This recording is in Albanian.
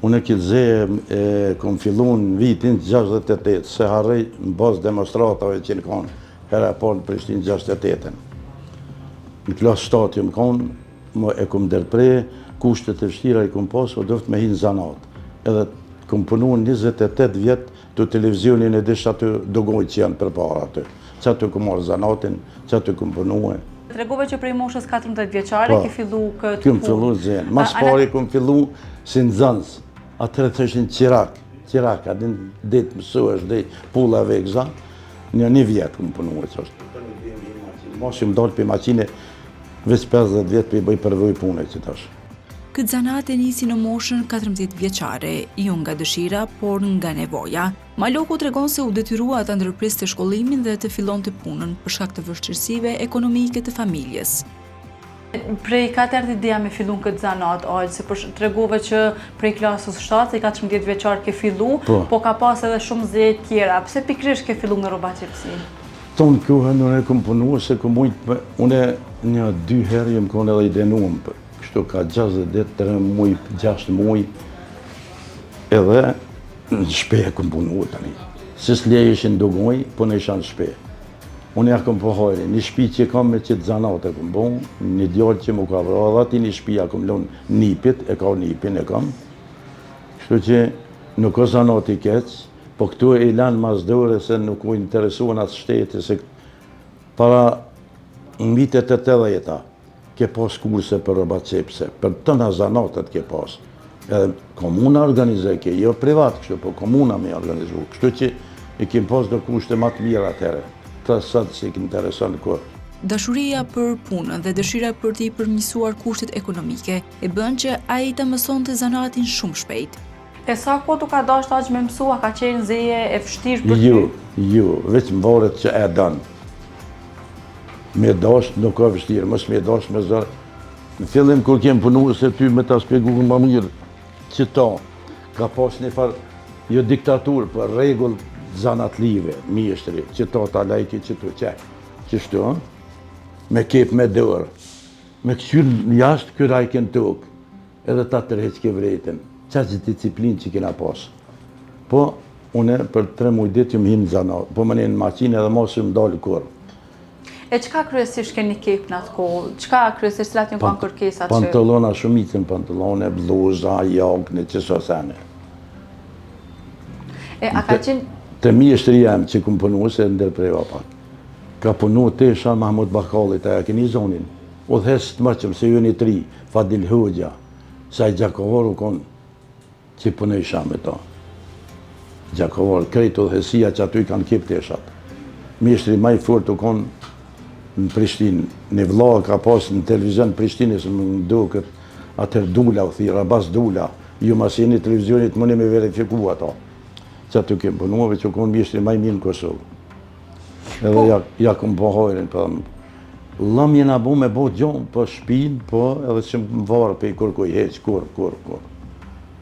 Unë këtë zeje kom fillu në vitin 68, se harrej në bazë demonstratave që në konë, hera parë në Prishtinë 68-ën. Në klasë 7 jëmë konë, e kom dërprej, kushtet e vështira i kom pasë, o dëftë me hinë zanat. Edhe kom punu në 28 vjetë të televizionin e disha të dogoj që janë për para aty. Që aty kom marë zanatin, që aty kom punu e. Tregove që prej moshës 14 vjeçare ke fillu këtë punë. Kom fillu zenë. Mas pari kom fillu si në zanës. Atërë të është në Qirak, adin ditë mësuesh, dhe pulla vekza, një vjetë këmë punu e që është. Mos që më dalë për maqine, veç 50 vjetë për i bëj përvoj punë e që të është. Këtë zanat e nisi në moshën 14 vjeçare, jo nga dëshira, por nga nevoja. Maloku tregon se u detyrua të ndërpriste shkollimin dhe të fillonte punën për shkak të vështirësive ekonomike të familjes. Prej ka të erdhi ideja me fillu në këtë zanat, se tregove që prej klasës 7, i 14 vjeçar ke fillu, po ka pas edhe shumë zeje tjera. Pse pikrisht ke fillu në robaqepsi? Tonë kohën unë e kom punu, se kom ujtë, unë një 2 herë jem konë edhe i denuam, kështu ka 60 ditë, 3 muj, 6 muj, edhe në shpe e kom punu tani. Se s'leje ishin dogoj, po në isha në shpe. Unë ja kom pohojri, një shpi që kam me qitë zanate kom bon, një djallë që mu ka vra, dhe ati një shpi ja kom lonë nipit, e ka nipin e kam. Kështu që nuk o zanati keq, po këtu e lanë mazdore se nuk u interesuan atë shteti, se para në vitet e 80-ta ke pas kurse për robaqepse, për tëna zanatet ke pas. Edhe komuna organizoj ke, jo privat kështu, po komuna me organizu. Kështu që i kem pas do kushte ma të mira atëre. Të sëtë që i intereson në kur. Dashuria për punën dhe dëshira për t'i përmirësuar kushtet ekonomike e bën që ai të mësonte zanatin shumë shpejt. E sa ko tu ka dasht aq me mësua, ka qenë zeje e vështirë për ty? Jo, veç më varet që e danë. Me dasht nuk ka vështirë, mos me dasht me zërë. Në fillim kur kem punu se ty me ta spjegu më mirë që ta ka pas një farë, jo diktaturë, për regull zanatlive, mjeshtri, që ta lajki që tu qek, që shtu, me kep me dërë, me këqyrë jashtë kërajken tokë, edhe ta tërheq ke vretin, qaqë disciplinë që kena pasë. Po, une për 3 muj ditë ju më hinë zanat, po më një në maqinë edhe mos ju më dalë kur. E qka kryesisht keni kep në atë kohë? Qka kryesisht cilat ju kanë kërkesat që? Pantolona, shumicën pantolone, bluza, jakne, që sosene. E, a ka qenë? Të mjeshtri jam që këmë punu se ndërpreva pak. Ka punu Tesha Mahmud Bakallit, aja keni zonin. U dhesë të mërqëm se ju një 3, Fadil Hoxha, sa i Gjakovaru konë që punë isha me ta. Gjakovar, krejtë u dhësia që aty kanë kip Teshat. Mjeshtri maj fort u konë në Prishtinë. Një vla ka pas në televizion Prishtinës më duket atër Dula, u thira, bas Dula. Ju mas jeni televizionit më një me verifiku ata. Që aty kemë punuave që konë mjeshtri maj mirë në Kosovë. Edhe ja këmë pohojrin, për lam jena bu me bo gjonë, për shpinë, po edhe që më varë për i kur kuj heq, kur.